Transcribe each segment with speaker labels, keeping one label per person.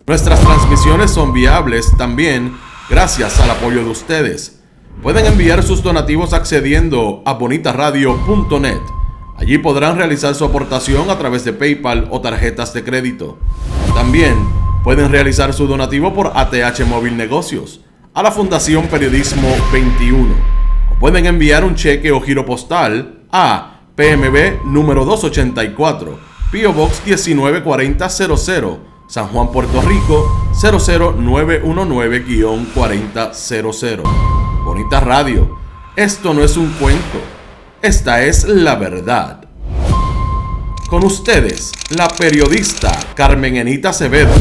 Speaker 1: Nuestras transmisiones son viables también gracias al apoyo de ustedes. Pueden enviar sus donativos accediendo a bonitaradio.net. Allí podrán realizar su aportación a través de PayPal o tarjetas de crédito. También pueden realizar su donativo por ATH Móvil Negocios a la Fundación Periodismo 21. O pueden enviar un cheque o giro postal a PMB número 284, P.O. Box 194000, San Juan, Puerto Rico 00919-4000. Bonita Radio, esto no es un cuento, esta es la verdad. Con ustedes, la periodista Carmen Enita Acevedo,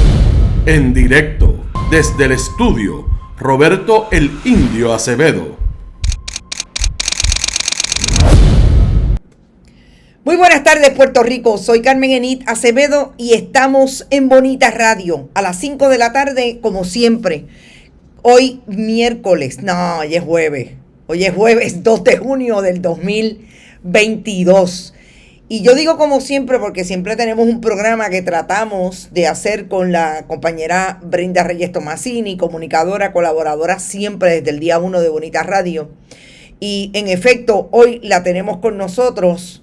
Speaker 1: en directo desde el estudio Roberto el Indio Acevedo.
Speaker 2: Muy buenas tardes, Puerto Rico. Soy Carmen Enit Acevedo y estamos en Bonita Radio a las 5 de la tarde, como siempre. Hoy miércoles, no, hoy es jueves. Hoy es jueves 2 de junio del 2022. Y yo digo como siempre porque siempre tenemos un programa que tratamos de hacer con la compañera Brenda Reyes Tomasini, comunicadora, colaboradora siempre desde el día 1 de Bonita Radio. Y en efecto, hoy la tenemos con nosotros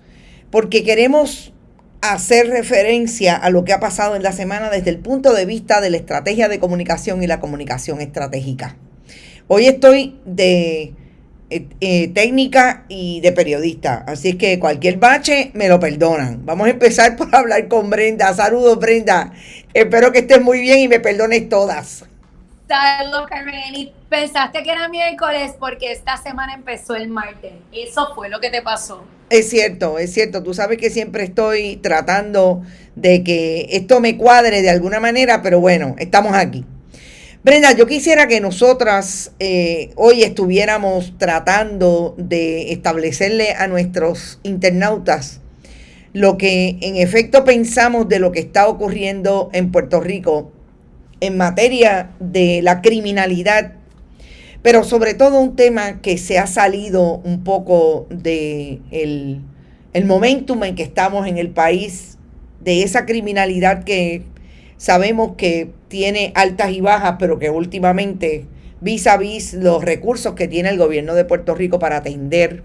Speaker 2: porque queremos hacer referencia a lo que ha pasado en la semana desde el punto de vista de la estrategia de comunicación y la comunicación estratégica. Hoy estoy de técnica y de periodista, así es que cualquier bache me lo perdonan. Vamos a empezar por hablar con Brenda. Saludos, Brenda. Espero que estés muy bien y me perdones todas.
Speaker 3: Saludos, Carmen. Y pensaste que era miércoles porque esta semana empezó el martes. Eso fue lo que te pasó.
Speaker 2: Es cierto, es cierto. Tú sabes que siempre estoy tratando de que esto me cuadre de alguna manera, pero bueno, estamos aquí. Brenda, yo quisiera que nosotras hoy estuviéramos tratando de establecerle a nuestros internautas lo que en efecto pensamos de lo que está ocurriendo en Puerto Rico en materia de la criminalidad, pero sobre todo un tema que se ha salido un poco de el momentum en que estamos en el país, de esa criminalidad que sabemos que tiene altas y bajas, pero que últimamente, vis a vis los recursos que tiene el gobierno de Puerto Rico para atender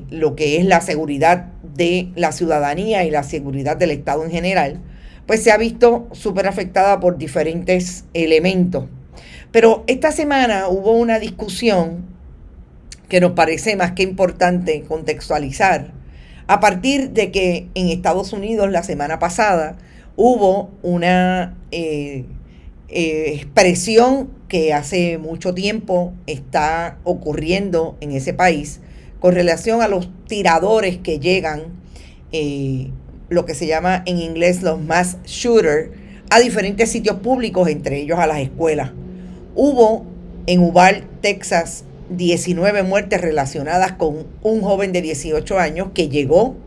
Speaker 2: lo que es la seguridad de la ciudadanía y la seguridad del Estado en general, pues se ha visto súper afectada por diferentes elementos. Pero esta semana hubo una discusión que nos parece más que importante contextualizar, a partir de que en Estados Unidos la semana pasada hubo una expresión que hace mucho tiempo está ocurriendo en ese país con relación a los tiradores que llegan, lo que se llama en inglés los mass shooters, a diferentes sitios públicos, entre ellos a las escuelas. Hubo en Uvalde, Texas, 19 muertes relacionadas con un joven de 18 años que llegó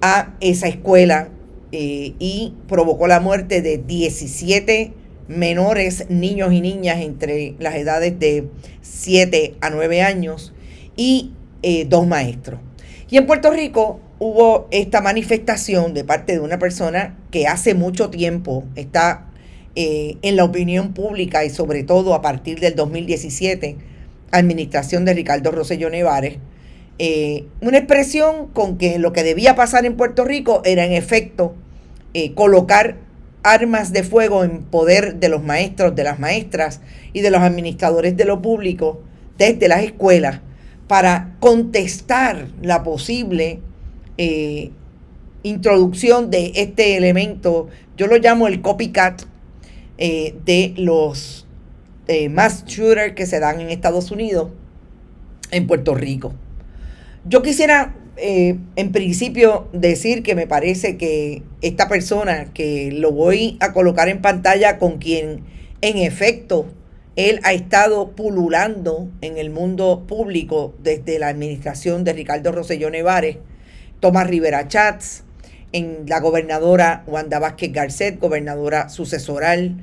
Speaker 2: a esa escuela y provocó la muerte de 17 menores, niños y niñas entre las edades de 7 a 9 años y 2 maestros. Y en Puerto Rico hubo esta manifestación de parte de una persona que hace mucho tiempo está en la opinión pública y sobre todo a partir del 2017, administración de Ricardo Rosselló Nevares, una expresión con que lo que debía pasar en Puerto Rico era en efecto colocar armas de fuego en poder de los maestros, de las maestras y de los administradores de lo público desde las escuelas para contestar la posible introducción de este elemento. Yo lo llamo el copycat de los mass shooters que se dan en Estados Unidos, en Puerto Rico. Yo quisiera en principio decir que me parece que esta persona, que lo voy a colocar en pantalla, con quien en efecto él ha estado pululando en el mundo público desde la administración de Ricardo Rosselló Nevares, Tomás Rivera Chats, en la gobernadora Wanda Vázquez Garcet, gobernadora sucesoral,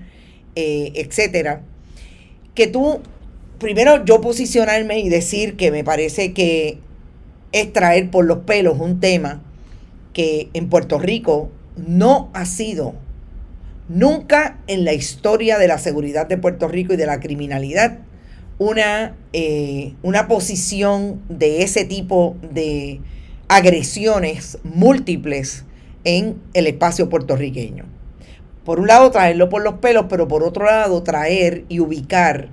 Speaker 2: etcétera. Que tú, primero yo posicionarme y decir que me parece que es traer por los pelos un tema que en Puerto Rico no ha sido Nunca en la historia de la seguridad de Puerto Rico y de la criminalidad una posición de ese tipo de agresiones múltiples en el espacio puertorriqueño. Por un lado, traerlo por los pelos, pero por otro lado, traer y ubicar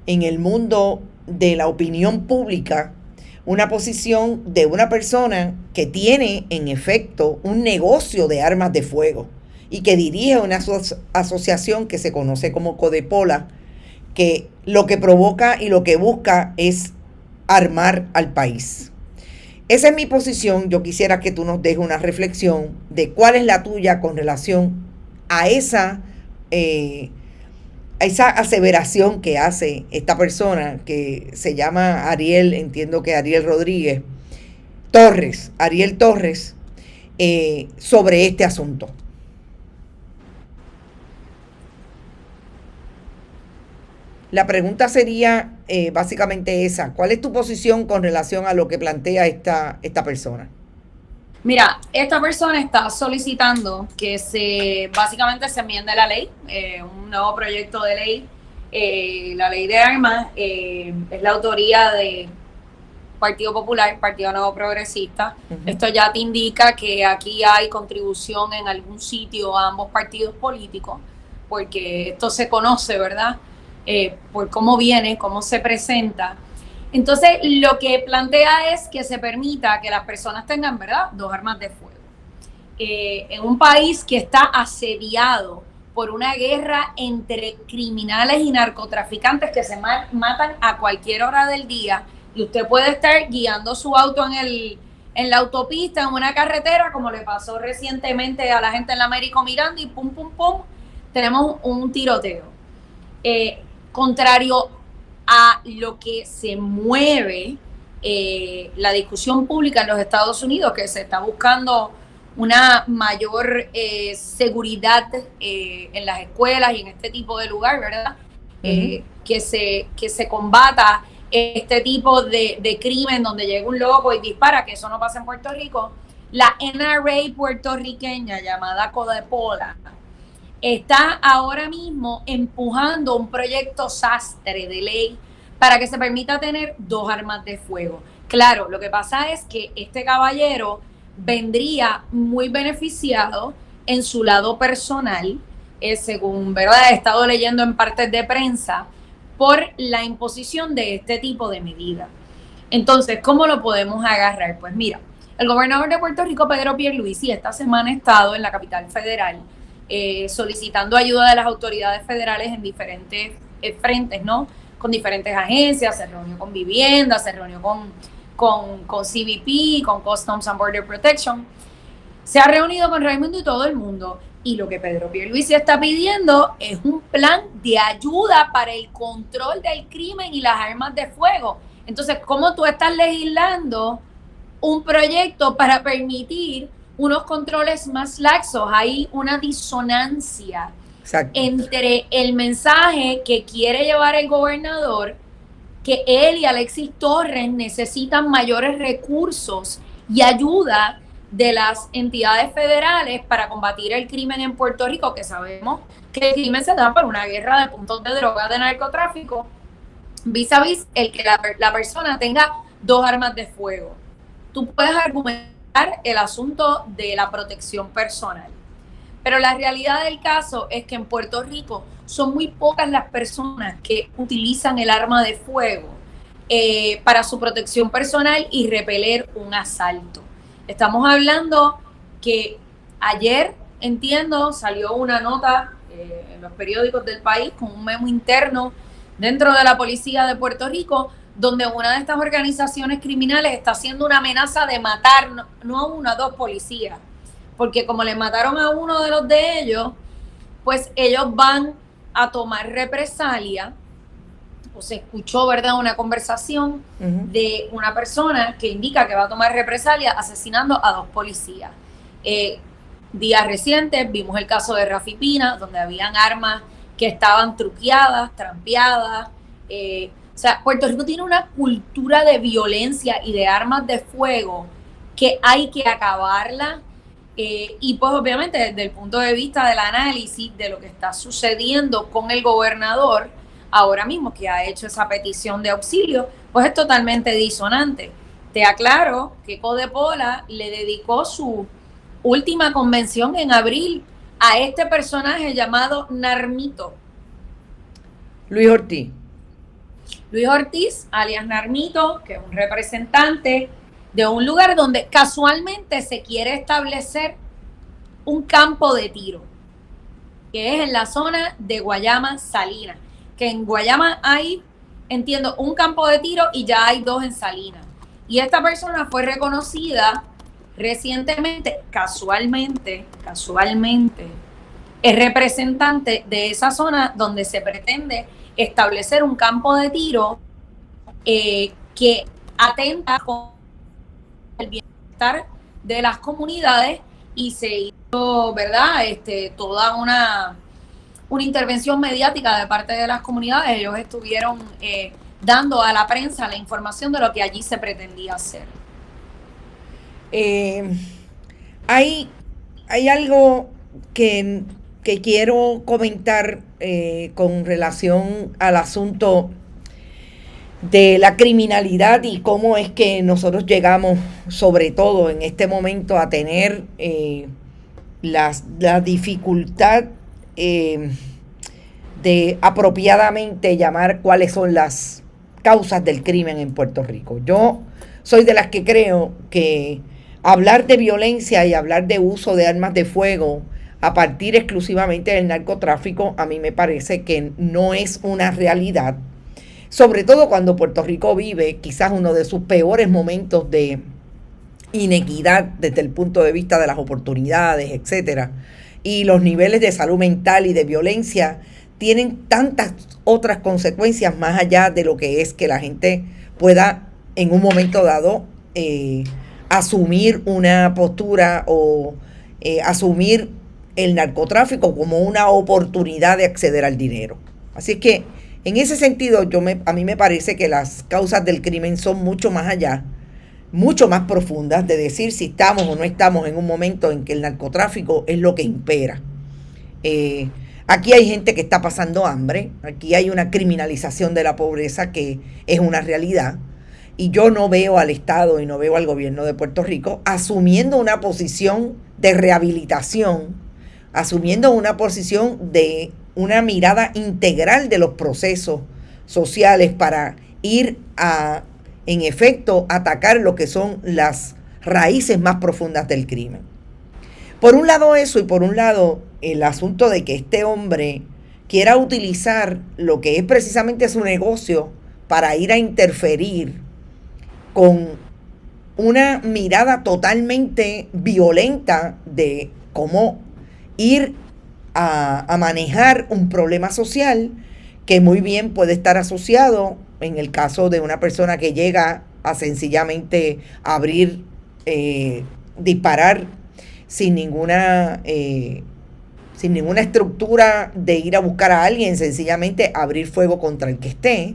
Speaker 2: en el mundo de la opinión pública una posición de una persona que tiene, en efecto, un negocio de armas de fuego y que dirige una asociación que se conoce como Codepola, que lo que provoca y lo que busca es armar al país. Esa es mi posición. Yo quisiera que tú nos dejes una reflexión de cuál es la tuya con relación a esa aseveración que hace esta persona que se llama Ariel, entiendo que Ariel Rodríguez Torres, Ariel Torres, sobre este asunto. La pregunta sería básicamente esa: ¿cuál es tu posición con relación a lo que plantea esta persona?
Speaker 3: Mira, esta persona está solicitando que básicamente se enmiende la ley, un nuevo proyecto de ley. La ley de armas es la autoría de Partido Popular, Partido Nuevo Progresista. Uh-huh. Esto ya te indica que aquí hay contribución en algún sitio a ambos partidos políticos, porque esto se conoce, ¿verdad? Por cómo viene, cómo se presenta. Entonces, lo que plantea es que se permita que las personas tengan, ¿verdad?, 2 armas de fuego. En un país que está asediado por una guerra entre criminales y narcotraficantes que se matan a cualquier hora del día, y usted puede estar guiando su auto en la autopista, en una carretera, como le pasó recientemente a la gente en la Américo Miranda, y pum, pum, pum, tenemos un tiroteo. Contrario a lo que se mueve la discusión pública en los Estados Unidos, que se está buscando una mayor seguridad en las escuelas y en este tipo de lugar, ¿verdad? Uh-huh. Que se combata este tipo de crimen donde llega un loco y dispara, que eso no pasa en Puerto Rico. La NRA puertorriqueña, llamada Codepola, está ahora mismo empujando un proyecto sastre de ley para que se permita tener 2 armas de fuego. Claro, lo que pasa es que este caballero vendría muy beneficiado en su lado personal, según, ¿verdad?, he estado leyendo en partes de prensa, por la imposición de este tipo de medidas. Entonces, ¿cómo lo podemos agarrar? Pues mira, el gobernador de Puerto Rico, Pedro Pierluisi, esta semana ha estado en la capital federal solicitando ayuda de las autoridades federales en diferentes frentes, ¿no? Con diferentes agencias, se reunió con Vivienda, se reunió con CBP, con Customs and Border Protection, se ha reunido con Raimundo y todo el mundo, y lo que Pedro Pierluisi está pidiendo es un plan de ayuda para el control del crimen y las armas de fuego. Entonces, ¿cómo tú estás legislando un proyecto para permitir unos controles más laxos? Hay una disonancia. Exacto. Entre el mensaje que quiere llevar el gobernador, que él y Alexis Torres necesitan mayores recursos y ayuda de las entidades federales para combatir el crimen en Puerto Rico, que sabemos que el crimen se da por una guerra de puntos de droga, de narcotráfico, vis a vis el que la persona tenga 2 armas de fuego. Tú puedes argumentar el asunto de la protección personal, pero la realidad del caso es que en Puerto Rico son muy pocas las personas que utilizan el arma de fuego para su protección personal y repeler un asalto. Estamos hablando que ayer, entiendo, salió una nota en los periódicos del país con un memo interno dentro de la policía de Puerto Rico, donde una de estas organizaciones criminales está haciendo una amenaza de matar, no a 1, a 2 policías, porque como le mataron a uno de los de ellos, pues ellos van a tomar represalia. O se escuchó, ¿verdad?, una conversación de una persona que indica que va a tomar represalia asesinando a 2 policías. Días recientes vimos el caso de Rafi Pina, donde habían armas que estaban truqueadas, trampeadas. O sea, Puerto Rico tiene una cultura de violencia y de armas de fuego que hay que acabarla. Y pues obviamente desde el punto de vista del análisis de lo que está sucediendo con el gobernador, ahora mismo que ha hecho esa petición de auxilio, pues es totalmente disonante. Te aclaro que Codepola le dedicó su última convención en abril a este personaje llamado Narmito.
Speaker 2: Luis Ortiz.
Speaker 3: Luis Ortiz, alias Narmito, que es un representante de un lugar donde casualmente se quiere establecer un campo de tiro, que es en la zona de Guayama Salinas, que en Guayama hay, entiendo, un campo de tiro y ya hay 2 en Salinas. Y esta persona fue reconocida recientemente, casualmente, es representante de esa zona donde se pretende establecer un campo de tiro que atenta con el bienestar de las comunidades, y se hizo, ¿verdad? Toda una intervención mediática de parte de las comunidades. Ellos estuvieron dando a la prensa la información de lo que allí se pretendía hacer.
Speaker 2: Hay algo que quiero comentar con relación al asunto de la criminalidad y cómo es que nosotros llegamos, sobre todo en este momento, a tener la dificultad de apropiadamente llamar cuáles son las causas del crimen en Puerto Rico. Yo soy de las que creo que hablar de violencia y hablar de uso de armas de fuego a partir exclusivamente del narcotráfico, a mí me parece que no es una realidad, sobre todo cuando Puerto Rico vive quizás uno de sus peores momentos de inequidad desde el punto de vista de las oportunidades, etcétera, y los niveles de salud mental y de violencia tienen tantas otras consecuencias más allá de lo que es que la gente pueda en un momento dado asumir una postura o asumir el narcotráfico como una oportunidad de acceder al dinero. Así es que en ese sentido a mí me parece que las causas del crimen son mucho más allá, mucho más profundas de decir si estamos o no estamos en un momento en que el narcotráfico es lo que impera. Aquí hay gente que está pasando hambre, aquí hay una criminalización de la pobreza que es una realidad, y yo no veo al Estado y no veo al gobierno de Puerto Rico asumiendo una posición de rehabilitación, asumiendo una posición de una mirada integral de los procesos sociales para ir a, en efecto, atacar lo que son las raíces más profundas del crimen. Por un lado eso, y por un lado el asunto de que este hombre quiera utilizar lo que es precisamente su negocio para ir a interferir con una mirada totalmente violenta de cómo ir a manejar un problema social que muy bien puede estar asociado, en el caso de una persona que llega a sencillamente abrir, disparar sin ninguna estructura de ir a buscar a alguien, sencillamente abrir fuego contra el que esté,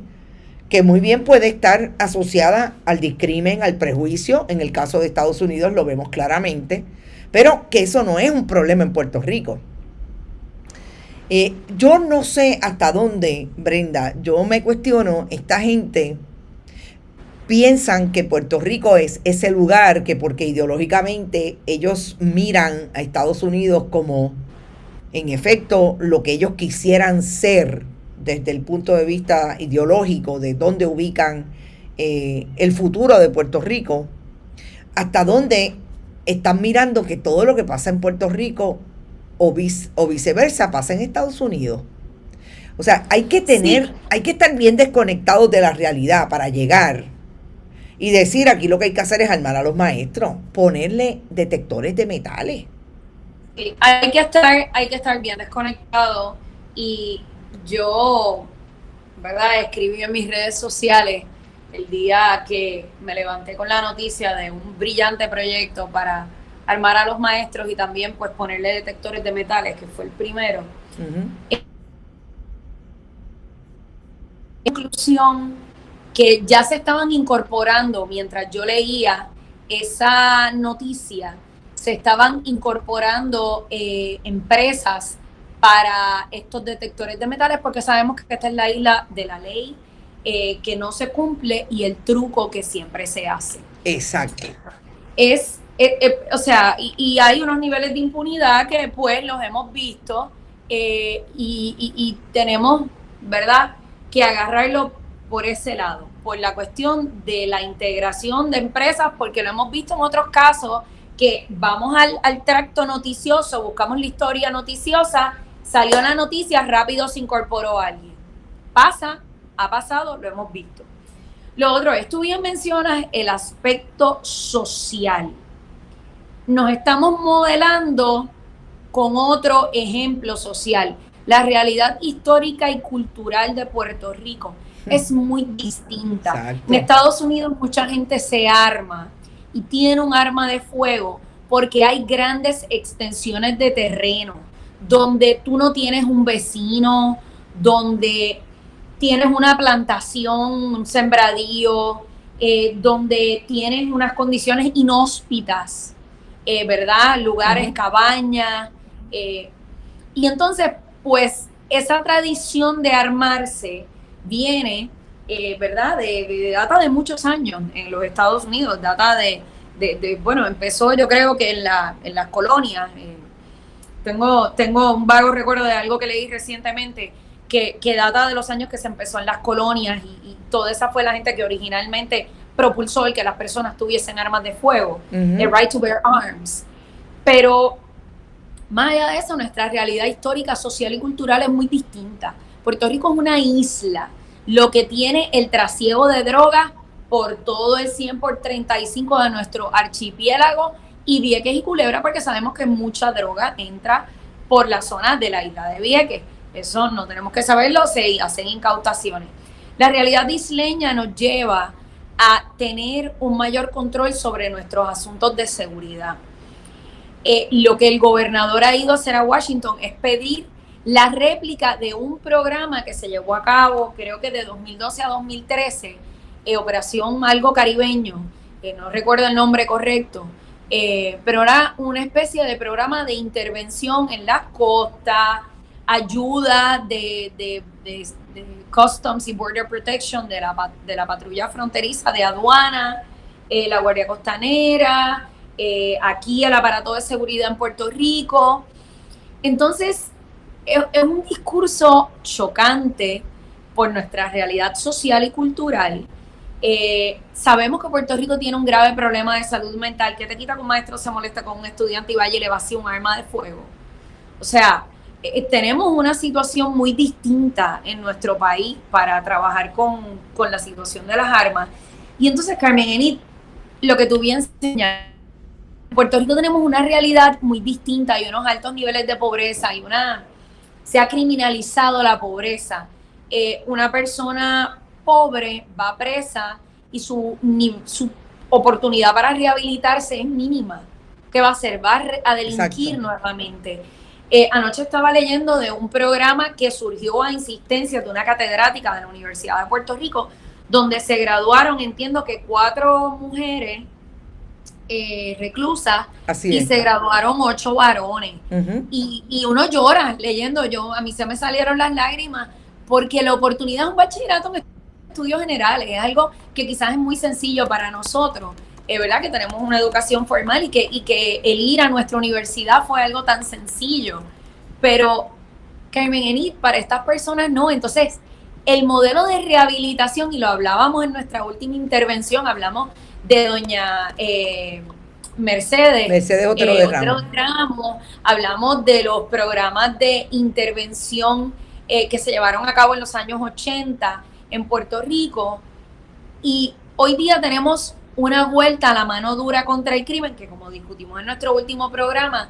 Speaker 2: que muy bien puede estar asociada al discrimen, al prejuicio. En el caso de Estados Unidos lo vemos claramente, pero que eso no es un problema en Puerto Rico. Yo no sé hasta dónde, Brenda, yo me cuestiono, esta gente piensan que Puerto Rico es ese lugar que porque ideológicamente ellos miran a Estados Unidos como, en efecto, lo que ellos quisieran ser desde el punto de vista ideológico, de dónde ubican el futuro de Puerto Rico, hasta dónde están mirando que todo lo que pasa en Puerto Rico o viceversa pasa en Estados Unidos. O sea, hay que estar bien desconectados de la realidad para llegar y decir aquí lo que hay que hacer es armar a los maestros, ponerle detectores de metales.
Speaker 3: Sí, hay que estar bien desconectado. Y yo, ¿verdad?, escribí en mis redes sociales el día que me levanté con la noticia de un brillante proyecto para armar a los maestros y también pues ponerle detectores de metales, que fue el primero. Uh-huh. Inclusión que ya se estaban incorporando mientras yo leía esa noticia, se estaban incorporando empresas para estos detectores de metales, porque sabemos que esta es la isla de la ley que no se cumple y el truco que siempre se hace.
Speaker 2: Exacto.
Speaker 3: O sea, y hay unos niveles de impunidad que pues los hemos visto y tenemos, ¿verdad?, que agarrarlo por ese lado, por la cuestión de la integración de empresas, porque lo hemos visto en otros casos, que vamos al tracto noticioso, buscamos la historia noticiosa, salió la noticia, rápido se incorporó alguien. Ha pasado, lo hemos visto. Lo otro es, tú bien mencionas el aspecto social. Nos estamos modelando con otro ejemplo social. La realidad histórica y cultural de Puerto Rico es muy distinta.
Speaker 2: Exacto.
Speaker 3: En Estados Unidos mucha gente se arma y tiene un arma de fuego porque hay grandes extensiones de terreno donde tú no tienes un vecino, donde tienes una plantación, un sembradío, donde tienes unas condiciones inhóspitas, ¿verdad? Lugares, cabañas. Y entonces, pues, esa tradición de armarse viene, ¿verdad? Data de muchos años en los Estados Unidos, data bueno, empezó yo creo que en las colonias. Tengo un vago recuerdo de algo que leí recientemente que data de los años que se empezó en las colonias y toda esa fue la gente que originalmente propulsó el que las personas tuviesen armas de fuego, el right to bear arms. Pero más allá de eso, nuestra realidad histórica, social y cultural es muy distinta. Puerto Rico es una isla, lo que tiene el trasiego de drogas por todo el 100 por 35 de nuestro archipiélago y Vieques y Culebra, porque sabemos que mucha droga entra por la zona de la isla de Vieques. Eso no tenemos que saberlo, se hacen incautaciones. La realidad isleña nos lleva a tener un mayor control sobre nuestros asuntos de seguridad. Lo que el gobernador ha ido a hacer a Washington es pedir la réplica de un programa que se llevó a cabo, creo que de 2012 a 2013, Operación Algo Caribeño, no recuerdo el nombre correcto, pero era una especie de programa de intervención en las costas, ayuda de Customs y Border Protection, de la patrulla fronteriza de aduana, la Guardia Costanera, aquí el aparato de seguridad en Puerto Rico. Entonces, es un discurso chocante por nuestra realidad social y cultural. Sabemos que Puerto Rico tiene un grave problema de salud mental. ¿Qué te quita que un maestro se molesta con un estudiante y vaya y le vacía un arma de fuego? O sea, tenemos una situación muy distinta en nuestro país para trabajar con la situación de las armas. Y entonces, Carmen Enid, lo que tú bien señalas, en Puerto Rico tenemos una realidad muy distinta y unos altos niveles de pobreza y se ha criminalizado la pobreza. Una persona pobre va presa y su oportunidad para rehabilitarse es mínima. ¿Qué va a hacer? Va a delinquir nuevamente. Anoche estaba leyendo de un programa que surgió a insistencia de una catedrática de la Universidad de Puerto Rico, donde se graduaron, entiendo que 4 mujeres reclusas. Así y es. Se graduaron 8 varones. Y uno llora leyendo, a mí se me salieron las lágrimas, porque la oportunidad es un bachillerato en estudios generales, es algo que quizás es muy sencillo para nosotros, ¿verdad? Que tenemos una educación formal y que el ir a nuestra universidad fue algo tan sencillo, pero Carmen Enid, para estas personas no. Entonces, el modelo de rehabilitación, y lo hablábamos en nuestra última intervención, hablamos de doña Mercedes Otero de Ramos, hablamos de los programas de intervención que se llevaron a cabo en los años 80 en Puerto Rico, y hoy día tenemos una vuelta a la mano dura contra el crimen, que como discutimos en nuestro último programa,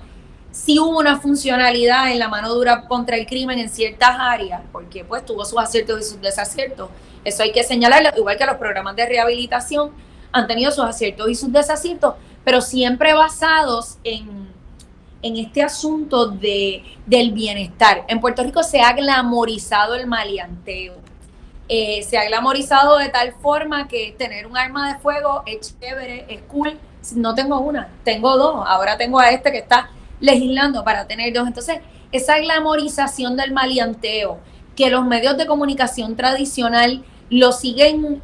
Speaker 3: sí hubo una funcionalidad en la mano dura contra el crimen en ciertas áreas, porque pues tuvo sus aciertos y sus desaciertos. Eso hay que señalarlo, igual que los programas de rehabilitación han tenido sus aciertos y sus desaciertos, pero siempre basados en este asunto del bienestar. En Puerto Rico se ha glamorizado el maleanteo. Se ha glamorizado de tal forma que tener un arma de fuego es chévere, es cool. No tengo una, tengo dos. Ahora tengo a este que está legislando para tener dos. Entonces, esa glamorización del maleanteo, que los medios de comunicación tradicional lo siguen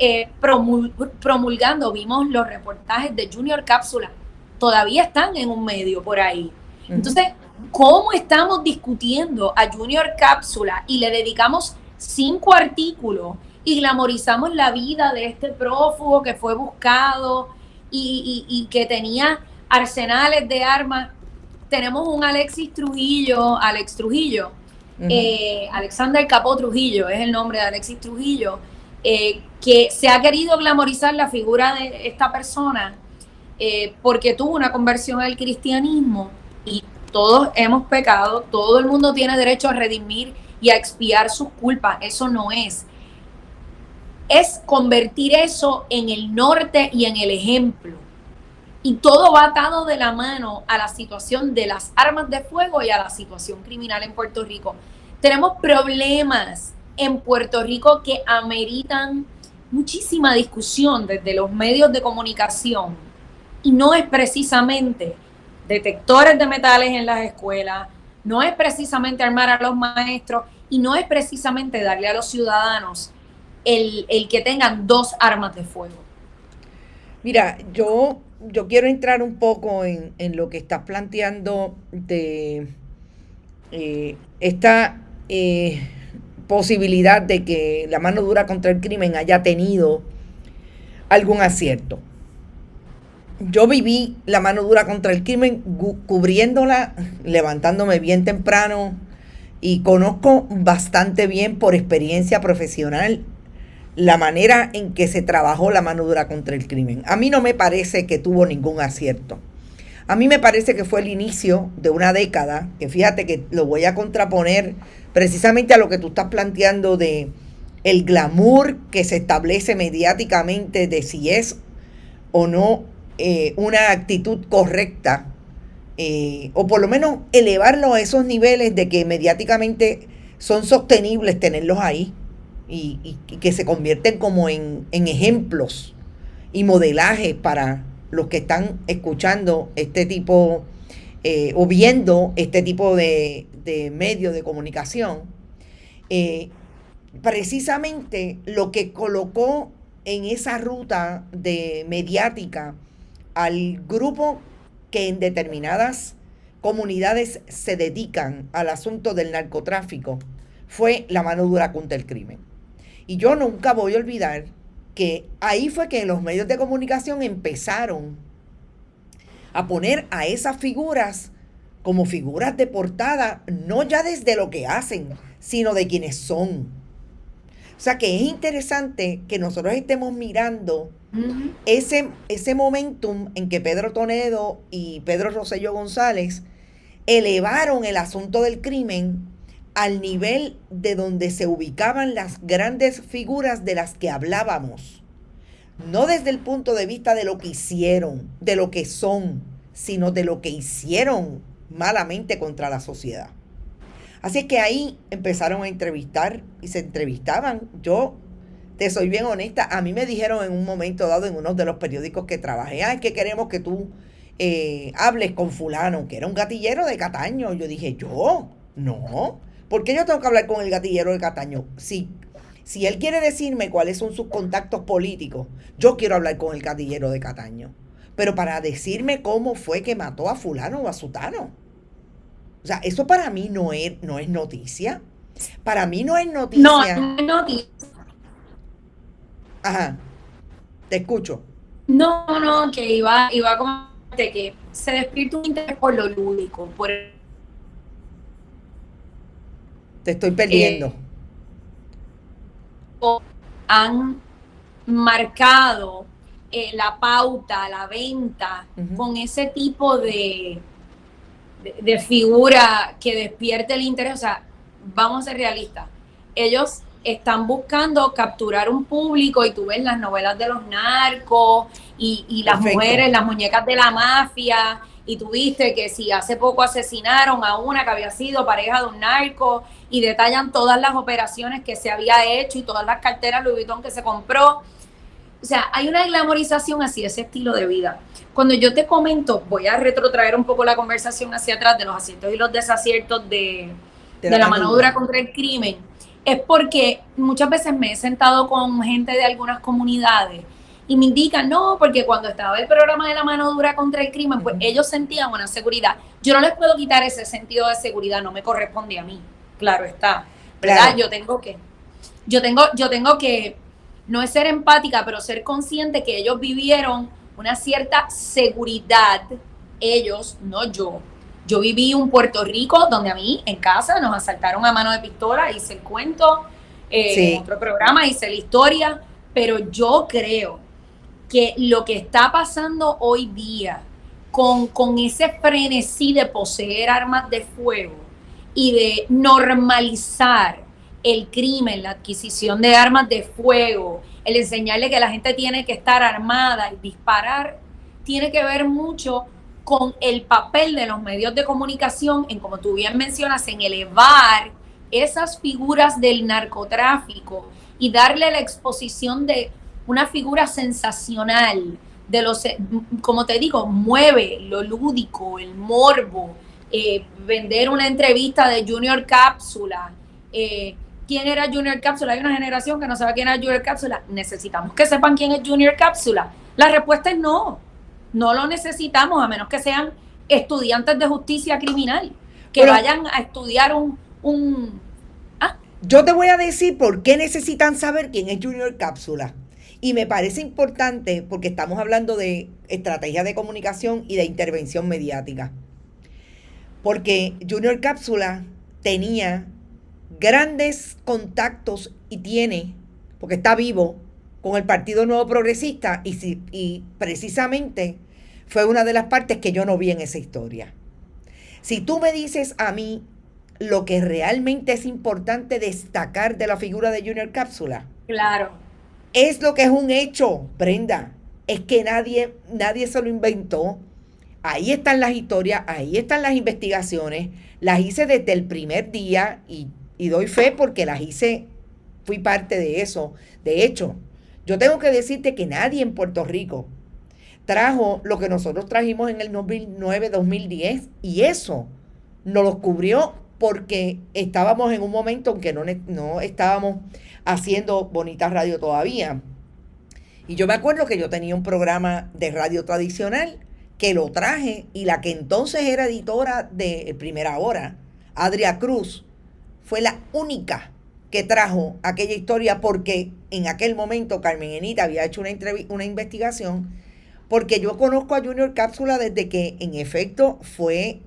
Speaker 3: promulgando. Vimos los reportajes de Junior Cápsula, todavía están en un medio por ahí. Entonces, ¿cómo estamos discutiendo a Junior Cápsula y le dedicamos 5 artículos y glamorizamos la vida de este prófugo que fue buscado y que tenía arsenales de armas? Tenemos un Alex Trujillo, Alexander Capó Trujillo, es el nombre de Alexis Trujillo, que se ha querido glamorizar la figura de esta persona porque tuvo una conversión al cristianismo, y todos hemos pecado, todo el mundo tiene derecho a redimir y a expiar sus culpas. Eso no es convertir eso en el norte y en el ejemplo. Y todo va atado de la mano a la situación de las armas de fuego y a la situación criminal en Puerto Rico. Tenemos problemas en Puerto Rico que ameritan muchísima discusión desde los medios de comunicación, y no es precisamente detectores de metales en las escuelas, no es precisamente armar a los maestros, y no es precisamente darle a los ciudadanos el que tengan 2 armas de fuego.
Speaker 2: Mira, yo quiero entrar un poco en lo que estás planteando de esta posibilidad de que la mano dura contra el crimen haya tenido algún acierto. Yo viví la mano dura contra el crimen cubriéndola, levantándome bien temprano, y conozco bastante bien por experiencia profesional la manera en que se trabajó la mano dura contra el crimen. A mí no me parece que tuvo ningún acierto. A mí me parece que fue el inicio de una década, que fíjate que lo voy a contraponer precisamente a lo que tú estás planteando de el glamour que se establece mediáticamente de si es o no una actitud correcta, o por lo menos elevarlo a esos niveles de que mediáticamente son sostenibles tenerlos ahí, y que se convierten como en ejemplos y modelajes para los que están escuchando este tipo o viendo este tipo de medios de comunicación. Precisamente lo que colocó en esa ruta de mediática al grupo que en determinadas comunidades se dedican al asunto del narcotráfico fue la mano dura contra el crimen. Y yo nunca voy a olvidar que ahí fue que los medios de comunicación empezaron a poner a esas figuras como figuras de portada, no ya desde lo que hacen, sino de quienes son. O sea que es interesante que nosotros estemos mirando ese momentum en que Pedro Tonedo y Pedro Rosselló González elevaron el asunto del crimen al nivel de donde se ubicaban las grandes figuras de las que hablábamos. No desde el punto de vista de lo que hicieron, de lo que son, sino de lo que hicieron malamente contra la sociedad. Así es que ahí empezaron a entrevistar y se entrevistaban. Yo te soy bien honesta, a mí me dijeron en un momento dado en uno de los periódicos que trabajé, es que queremos que tú hables con fulano, que era un gatillero de Cataño. Yo dije, ¿yo? No. ¿Por qué yo tengo que hablar con el gatillero de Cataño? Si él quiere decirme cuáles son sus contactos políticos, yo quiero hablar con el gatillero de Cataño. Pero para decirme cómo fue que mató a fulano o a sutano. O sea, eso para mí no es noticia. Para mí no es noticia.
Speaker 3: No es noticia.
Speaker 2: Ajá. Te escucho.
Speaker 3: No, que iba a comentarte que se despierta un interés por lo lúdico, por
Speaker 2: Te estoy perdiendo.
Speaker 3: Han marcado la pauta, la venta, con ese tipo de figura que despierte el interés. O sea, vamos a ser realistas. Ellos están buscando capturar un público, y tú ves las novelas de los narcos y las mujeres, las muñecas de la mafia, y tú viste que si hace poco asesinaron a una que había sido pareja de un narco, y detallan todas las operaciones que se había hecho y todas las carteras Louis Vuitton que se compró. O sea, hay una glamorización hacia ese estilo de vida. Cuando yo te comento, voy a retrotraer un poco la conversación hacia atrás de los aciertos y los desaciertos de la mano dura contra el crimen, es porque muchas veces me he sentado con gente de algunas comunidades y me indican, no, porque cuando estaba el programa de la mano dura contra el crimen, pues ellos sentían una seguridad. Yo no les puedo quitar ese sentido de seguridad, no me corresponde a mí, claro está, ¿verdad? Claro. Yo tengo que no es ser empática, pero ser consciente que ellos vivieron una cierta seguridad, ellos, no yo. Yo viví un Puerto Rico donde a mí, en casa, nos asaltaron a mano de pistola, hice el cuento, en otro programa hice la historia, pero yo creo que lo que está pasando hoy día con ese frenesí de poseer armas de fuego y de normalizar el crimen, la adquisición de armas de fuego, el enseñarle que la gente tiene que estar armada y disparar, tiene que ver mucho con el papel de los medios de comunicación en, como tú bien mencionas, en elevar esas figuras del narcotráfico y darle la exposición de una figura sensacional, de los, como te digo, mueve lo lúdico, el morbo, vender una entrevista de Junior Cápsula, ¿quién era Junior Cápsula? Hay una generación que no sabe quién era Junior Cápsula. Necesitamos que sepan quién es Junior Cápsula. La respuesta es no. No lo necesitamos, a menos que sean estudiantes de justicia criminal, que vayan a estudiar
Speaker 2: Yo te voy a decir por qué necesitan saber quién es Junior Cápsula. Y me parece importante porque estamos hablando de estrategia de comunicación y de intervención mediática. Porque Junior Cápsula tenía grandes contactos y tiene, porque está vivo, con el Partido Nuevo Progresista y precisamente fue una de las partes que yo no vi en esa historia. Si tú me dices a mí lo que realmente es importante destacar de la figura de Junior Cápsula,
Speaker 3: claro,
Speaker 2: es lo que es un hecho, Brenda, es que nadie se lo inventó. Ahí están las historias, ahí están las investigaciones, las hice desde el primer día y doy fe porque las hice, fui parte de eso. De hecho, yo tengo que decirte que nadie en Puerto Rico trajo lo que nosotros trajimos en el 2009-2010 y eso nos lo cubrió porque estábamos en un momento en que no estábamos haciendo Bonita Radio todavía. Y yo me acuerdo que yo tenía un programa de radio tradicional que lo traje y la que entonces era editora de Primera Hora, Adria Cruz, fue la única que trajo aquella historia porque en aquel momento Carmen Enita había hecho una investigación porque yo conozco a Junior Cápsula desde que en efecto fue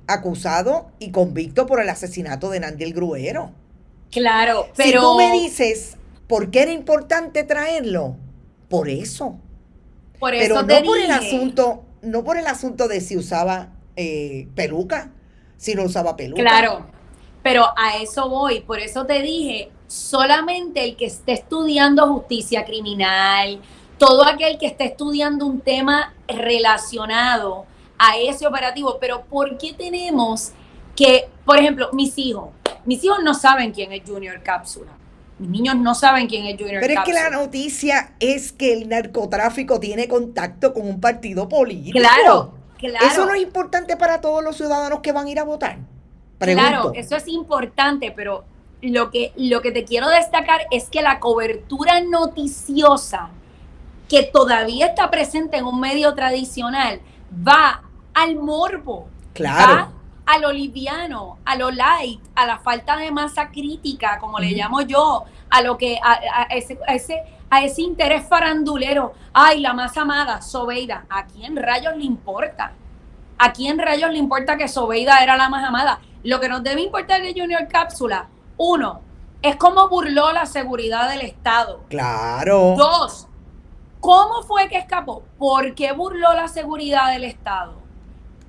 Speaker 2: acusado y convicto por el asesinato de Nandy el Gruero.
Speaker 3: Claro, pero...
Speaker 2: Si tú me dices por qué era importante traerlo, por eso.
Speaker 3: Por eso
Speaker 2: pero
Speaker 3: te
Speaker 2: no por
Speaker 3: dije.
Speaker 2: no por el asunto de si usaba peluca, si no usaba peluca.
Speaker 3: Claro, pero a eso voy, por eso te dije, solamente el que esté estudiando justicia criminal, todo aquel que esté estudiando un tema relacionado a ese operativo, pero ¿por qué tenemos que, por ejemplo, mis hijos no saben quién es Junior Cápsula? Mis niños no saben quién es Junior Cápsula.
Speaker 2: Pero es que la noticia es que el narcotráfico tiene contacto con un partido político.
Speaker 3: Claro.
Speaker 2: Eso no es importante para todos los ciudadanos que van a ir a votar. Pregunto.
Speaker 3: Claro, eso es importante, pero lo que te quiero destacar es que la cobertura noticiosa que todavía está presente en un medio tradicional va al morbo,
Speaker 2: claro,
Speaker 3: va a lo liviano, a lo light, a la falta de masa crítica, como le llamo yo, a lo que a ese interés farandulero. Ay, la más amada, Zobeida. ¿A quién rayos le importa? ¿A quién rayos le importa que Zobeida era la más amada? Lo que nos debe importar de Junior Cápsula, 1, es cómo burló la seguridad del Estado.
Speaker 2: Claro.
Speaker 3: 2, ¿cómo fue que escapó? ¿Por qué burló la seguridad del Estado?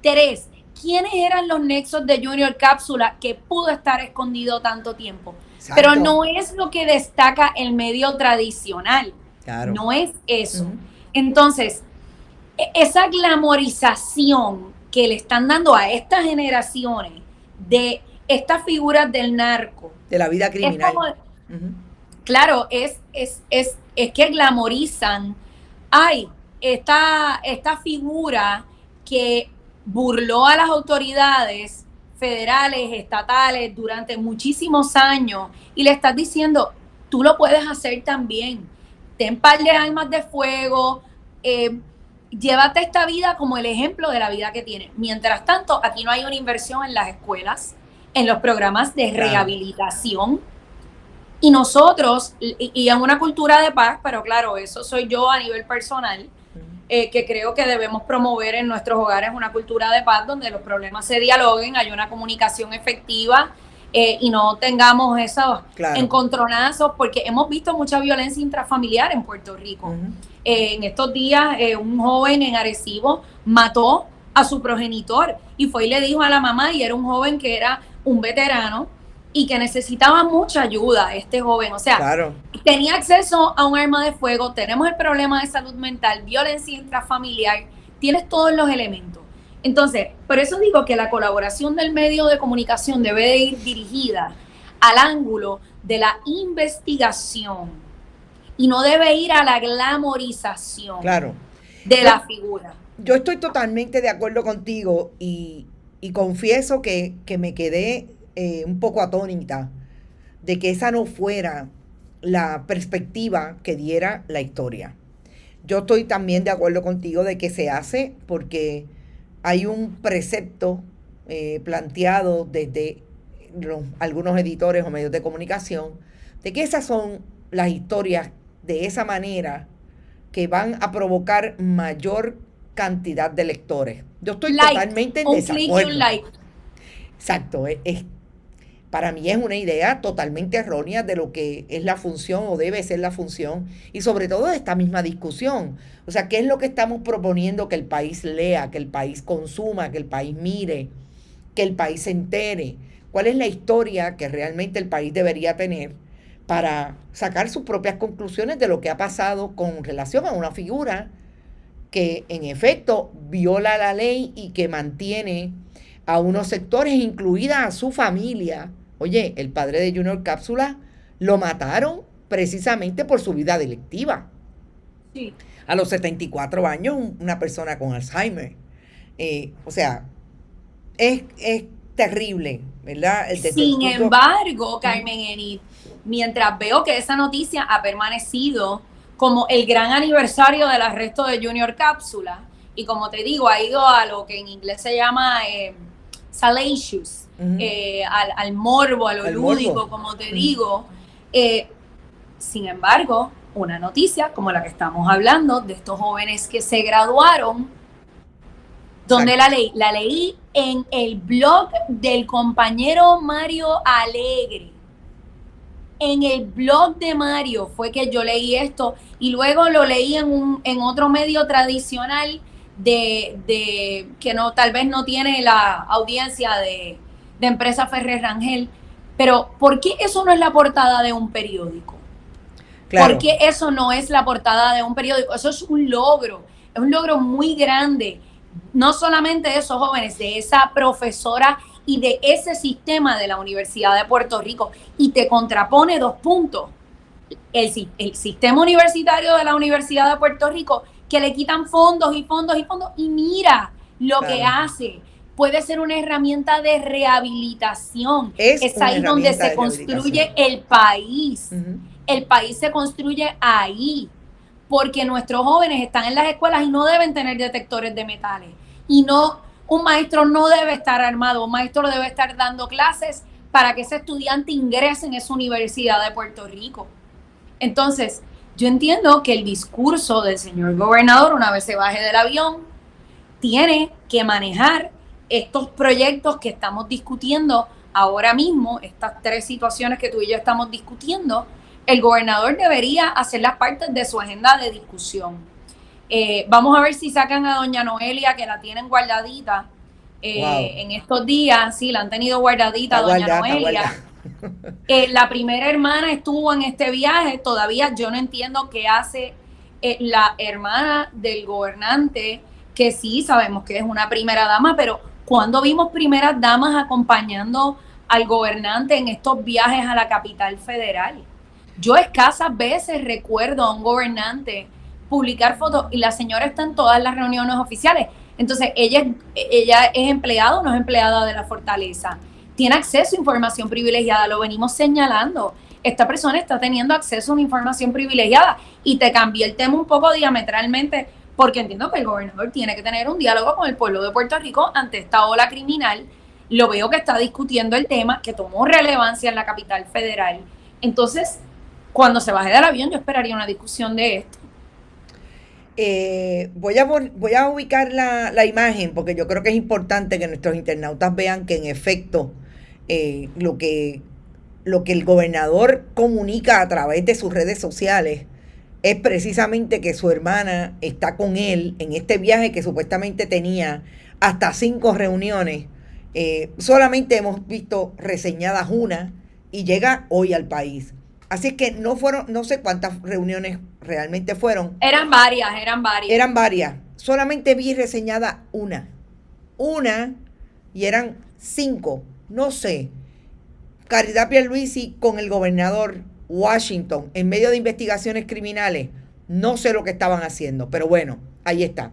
Speaker 3: 3, ¿quiénes eran los nexos de Junior Cápsula que pudo estar escondido tanto tiempo? Exacto. Pero no es lo que destaca el medio tradicional. Claro. No es eso. Entonces, esa glamorización que le están dando a estas generaciones de estas figuras del narco.
Speaker 2: De la vida criminal.
Speaker 3: Claro, es que glamorizan, esta figura que burló a las autoridades federales, estatales durante muchísimos años, y le estás diciendo, tú lo puedes hacer también. Ten par de armas de fuego, llévate esta vida como el ejemplo de la vida que tienes. Mientras tanto, aquí no hay una inversión en las escuelas, en los programas de rehabilitación, y nosotros, y en una cultura de paz, pero claro, eso soy yo a nivel personal, que creo que debemos promover en nuestros hogares una cultura de paz donde los problemas se dialoguen, hay una comunicación efectiva, y no tengamos esos encontronazos, porque hemos visto mucha violencia intrafamiliar en Puerto Rico. En estos días, un joven en Arecibo mató a su progenitor y fue y le dijo a la mamá, y era un joven que era un veterano y que necesitaba mucha ayuda, este joven. O sea, tenía acceso a un arma de fuego, tenemos el problema de salud mental, violencia intrafamiliar, tienes todos los elementos. Entonces, por eso digo que la colaboración del medio de comunicación debe de ir dirigida al ángulo de la investigación y no debe ir a la glamorización de la figura.
Speaker 2: Yo estoy totalmente de acuerdo contigo y confieso que me quedé un poco atónita de que esa no fuera la perspectiva que diera la historia. Yo estoy también de acuerdo contigo de que se hace porque hay un precepto planteado desde algunos editores o medios de comunicación de que esas son las historias de esa manera que van a provocar mayor cantidad de lectores. Yo estoy totalmente en desacuerdo. Exacto, para mí es una idea totalmente errónea de lo que es la función o debe ser la función y sobre todo de esta misma discusión. O sea, ¿qué es lo que estamos proponiendo que el país lea, que el país consuma, que el país mire, que el país se entere? ¿Cuál es la historia que realmente el país debería tener para sacar sus propias conclusiones de lo que ha pasado con relación a una figura que en efecto viola la ley y que mantiene a unos sectores, incluida a su familia? Oye, el padre de Junior Cápsula lo mataron precisamente por su vida delictiva.
Speaker 3: Sí.
Speaker 2: A los 74 años, una persona con Alzheimer. O sea, es terrible, ¿verdad?
Speaker 3: Sin embargo, Carmen Enid, mientras veo que esa noticia ha permanecido como el gran aniversario del arresto de Junior Cápsula, y como te digo, ha ido a lo que en inglés se llama salacious, al morbo, a lo lúdico, morbo, como te digo. Sin embargo, una noticia como la que estamos hablando, de estos jóvenes que se graduaron, donde la leí en el blog del compañero Mario Alegre. En el blog de Mario fue que yo leí esto, y luego lo leí en otro medio tradicional de que no, tal vez no tiene la audiencia de Empresa Ferrer Rangel. Pero ¿por qué eso no es la portada de un periódico? Claro. ¿Por qué eso no es la portada de un periódico? Eso es un logro muy grande, no solamente de esos jóvenes, de esa profesora y de ese sistema de la Universidad de Puerto Rico. Y te contrapone dos puntos: el sistema universitario de la Universidad de Puerto Rico, que le quitan fondos y fondos y fondos, y mira lo que hace. Puede ser una herramienta de rehabilitación. Es ahí donde se construye el país. El país se construye ahí, porque nuestros jóvenes están en las escuelas y no deben tener detectores de metales. Y no, un maestro no debe estar armado, un maestro debe estar dando clases para que ese estudiante ingrese en esa Universidad de Puerto Rico. Entonces, yo entiendo que el discurso del señor gobernador, una vez se baje del avión, tiene que manejar estos proyectos que estamos discutiendo ahora mismo, estas tres situaciones que tú y yo estamos discutiendo. El gobernador debería hacer las partes de su agenda de discusión. Vamos a ver si sacan a doña Noelia, que la tienen guardadita en estos días. Sí, la han tenido guardadita, doña Noelia. La primera hermana estuvo en este viaje. Todavía yo no entiendo qué hace la hermana del gobernante, que sí sabemos que es una primera dama, pero ¿cuándo vimos primeras damas acompañando al gobernante en estos viajes a la capital federal. Yo escasas veces recuerdo a un gobernante publicar fotos y la señora está en todas las reuniones oficiales. Entonces, ella es empleada o no es empleada de la fortaleza. Tiene acceso a información privilegiada, lo venimos señalando. Esta persona está teniendo acceso a una información privilegiada y te cambié el tema un poco diametralmente porque entiendo que el gobernador tiene que tener un diálogo con el pueblo de Puerto Rico ante esta ola criminal. Lo veo que está discutiendo el tema, que tomó relevancia en la capital federal. Entonces, cuando se baje del avión, yo esperaría una discusión de esto.
Speaker 2: Voy a ubicar la imagen porque yo creo que es importante que nuestros internautas vean que en efecto lo que el gobernador comunica a través de sus redes sociales es precisamente que su hermana está con él en este viaje que supuestamente tenía hasta 5 reuniones. Solamente hemos visto reseñadas una y llega hoy al país. Así es que no sé cuántas reuniones realmente fueron.
Speaker 3: Eran varias.
Speaker 2: Eran varias. Solamente vi reseñada una y eran 5. No sé. Caridad Pierluisi con el gobernador Washington en medio de investigaciones criminales. No sé lo que estaban haciendo, pero bueno, ahí está.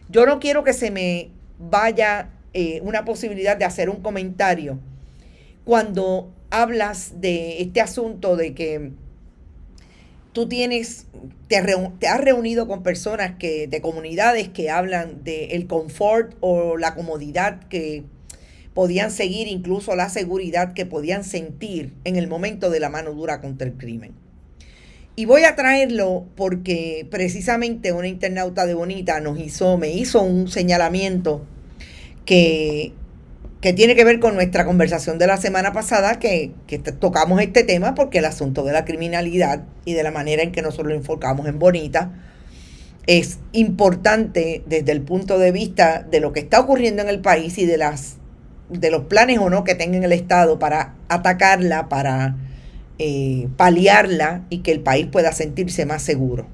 Speaker 2: Yo no quiero que se me vaya una posibilidad de hacer un comentario cuando hablas de este asunto de que tú te has reunido con personas de comunidades que hablan del confort o la comodidad que podían seguir, incluso la seguridad que podían sentir en el momento de la mano dura contra el crimen. Y voy a traerlo porque precisamente una internauta de Bonita me hizo un señalamiento que tiene que ver con nuestra conversación de la semana pasada, que tocamos este tema porque el asunto de la criminalidad y de la manera en que nosotros lo enfocamos en Bonita es importante desde el punto de vista de lo que está ocurriendo en el país y de los planes o no que tenga el Estado para atacarla, para paliarla y que el país pueda sentirse más seguro.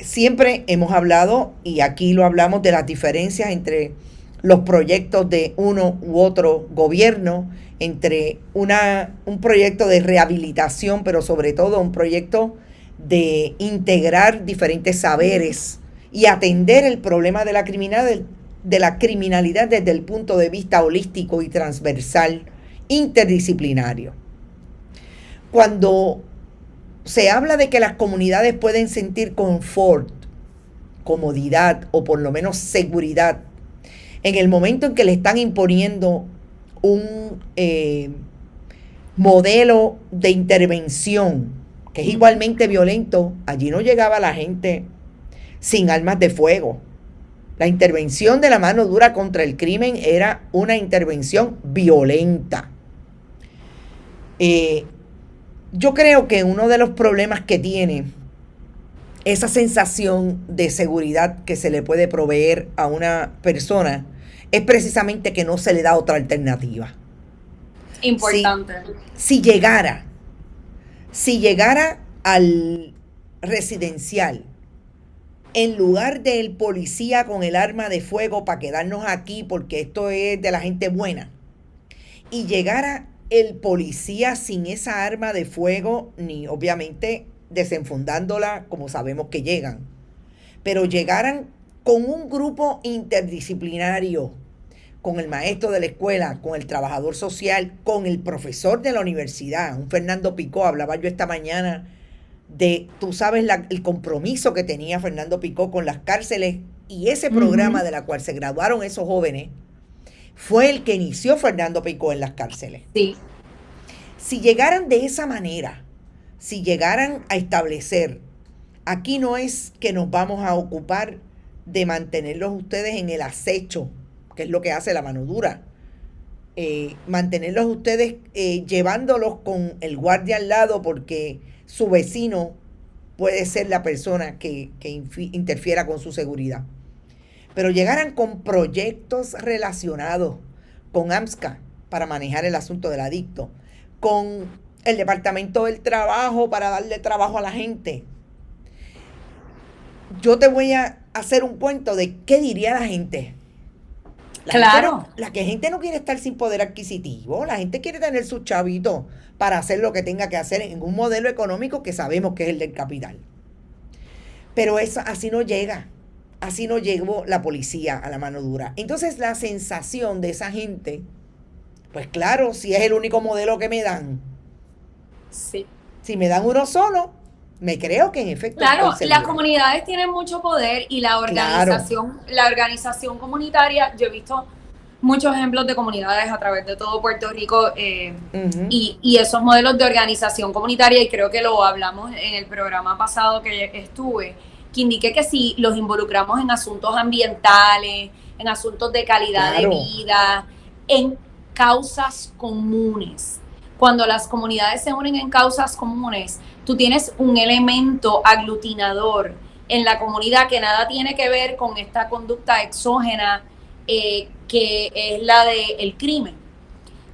Speaker 2: Siempre hemos hablado, y aquí lo hablamos, de las diferencias entre los proyectos de uno u otro gobierno, entre un proyecto de rehabilitación, pero sobre todo un proyecto de integrar diferentes saberes y atender el problema de la criminalidad desde el punto de vista holístico y transversal, interdisciplinario. Cuando se habla de que las comunidades pueden sentir confort, comodidad o por lo menos seguridad en el momento en que le están imponiendo un modelo de intervención que es igualmente violento, allí no llegaba la gente sin armas de fuego. La intervención de la mano dura contra el crimen era una intervención violenta. Yo creo que uno de los problemas que tiene esa sensación de seguridad que se le puede proveer a una persona es precisamente que no se le da otra alternativa.
Speaker 3: Importante.
Speaker 2: Si llegara al residencial, en lugar del policía con el arma de fuego para quedarnos aquí porque esto es de la gente buena, y llegara el policía sin esa arma de fuego, ni obviamente desenfundándola como sabemos que llegan, pero llegaran con un grupo interdisciplinario, con el maestro de la escuela, con el trabajador social, con el profesor de la universidad, un Fernando Picó. Hablaba yo esta mañana de, tú sabes, el compromiso que tenía Fernando Picó con las cárceles, y ese programa de la cual se graduaron esos jóvenes fue el que inició Fernando Picó en las cárceles.
Speaker 3: Sí.
Speaker 2: Si llegaran de esa manera, si llegaran a establecer, aquí no es que nos vamos a ocupar de mantenerlos ustedes en el acecho, que es lo que hace la mano dura, mantenerlos ustedes llevándolos con el guardia al lado porque su vecino puede ser la persona que interfiera con su seguridad. Pero llegaran con proyectos relacionados con AMSCA para manejar el asunto del adicto, con el Departamento del Trabajo para darle trabajo a la gente. Yo te voy a hacer un cuento de qué diría la gente.
Speaker 3: Claro.
Speaker 2: La gente no quiere estar sin poder adquisitivo, la gente quiere tener sus chavitos para hacer lo que tenga que hacer en un modelo económico que sabemos que es el del capital. Pero eso así no llega. Así no llegó la policía a la mano dura. Entonces la sensación de esa gente, pues claro, si es el único modelo que me dan,
Speaker 3: Sí.
Speaker 2: si me dan uno solo, me creo que en efecto
Speaker 3: Claro,
Speaker 2: estoy
Speaker 3: las
Speaker 2: segura.
Speaker 3: comunidades tienen mucho poder y la organización comunitaria, yo he visto muchos ejemplos de comunidades a través de todo Puerto Rico
Speaker 2: Ujú.
Speaker 3: y esos modelos de organización comunitaria, y creo que lo hablamos en el programa pasado que estuve, que indiqué que si los involucramos en asuntos ambientales, en asuntos de calidad de
Speaker 2: Claro.
Speaker 3: vida, en causas comunes. Cuando las comunidades se unen en causas comunes, tú tienes un elemento aglutinador en la comunidad que nada tiene que ver con esta conducta exógena que es la del crimen.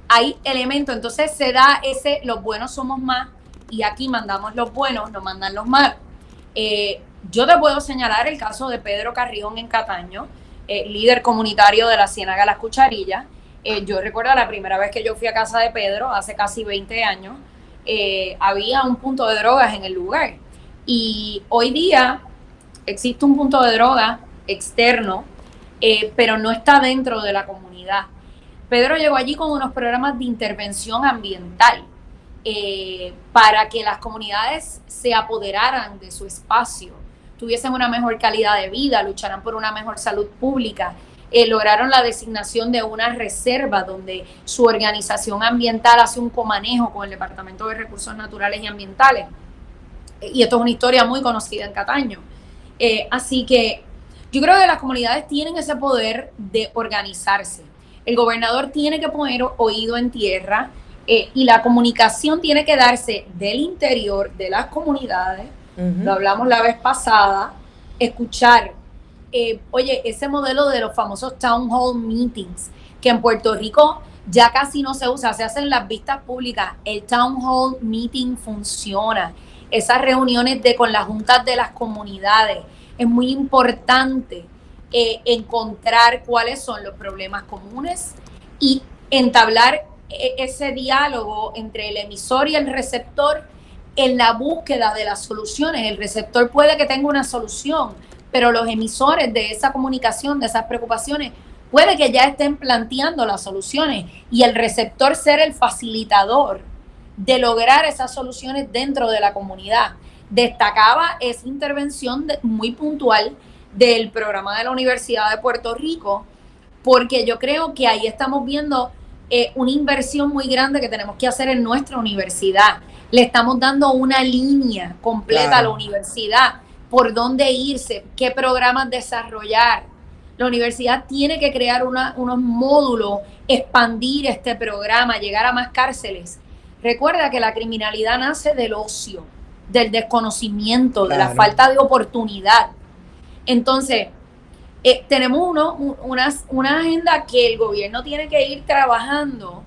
Speaker 3: Hay elementos, entonces se da los buenos somos más, y aquí mandamos los buenos, no mandan los malos. Yo te puedo señalar el caso de Pedro Carrión en Cataño, líder comunitario de la Ciénaga Las Cucharillas. Yo recuerdo la primera vez que yo fui a casa de Pedro, hace casi 20 años, había un punto de drogas en el lugar. Y hoy día existe un punto de droga externo, pero no está dentro de la comunidad. Pedro llegó allí con unos programas de intervención ambiental para que las comunidades se apoderaran de su espacio, tuviesen una mejor calidad de vida, lucharan por una mejor salud pública. Lograron la designación de una reserva donde su organización ambiental hace un comanejo con el Departamento de Recursos Naturales y Ambientales. Y esto es una historia muy conocida en Cataño. Así que yo creo que las comunidades tienen ese poder de organizarse. El gobernador tiene que poner oído en tierra y la comunicación tiene que darse del interior de las comunidades. Lo hablamos la vez pasada, escuchar. Oye, ese modelo de los famosos town hall meetings, que en Puerto Rico ya casi no se usa, se hacen las vistas públicas. El town hall meeting funciona. Esas reuniones con las juntas de las comunidades. Es muy importante encontrar cuáles son los problemas comunes y entablar ese diálogo entre el emisor y el receptor en la búsqueda de las soluciones. El receptor puede que tenga una solución, pero los emisores de esa comunicación, de esas preocupaciones, puede que ya estén planteando las soluciones y el receptor ser el facilitador de lograr esas soluciones dentro de la comunidad. Destacaba esa intervención muy puntual del programa de la Universidad de Puerto Rico, porque yo creo que ahí estamos viendo una inversión muy grande que tenemos que hacer en nuestra universidad. Le estamos dando una línea completa a la universidad, por dónde irse, qué programas desarrollar. La universidad tiene que crear unos módulos, expandir este programa, llegar a más cárceles. Recuerda que la criminalidad nace del ocio, del desconocimiento, de la falta de oportunidad. Entonces, tenemos una agenda que el gobierno tiene que ir trabajando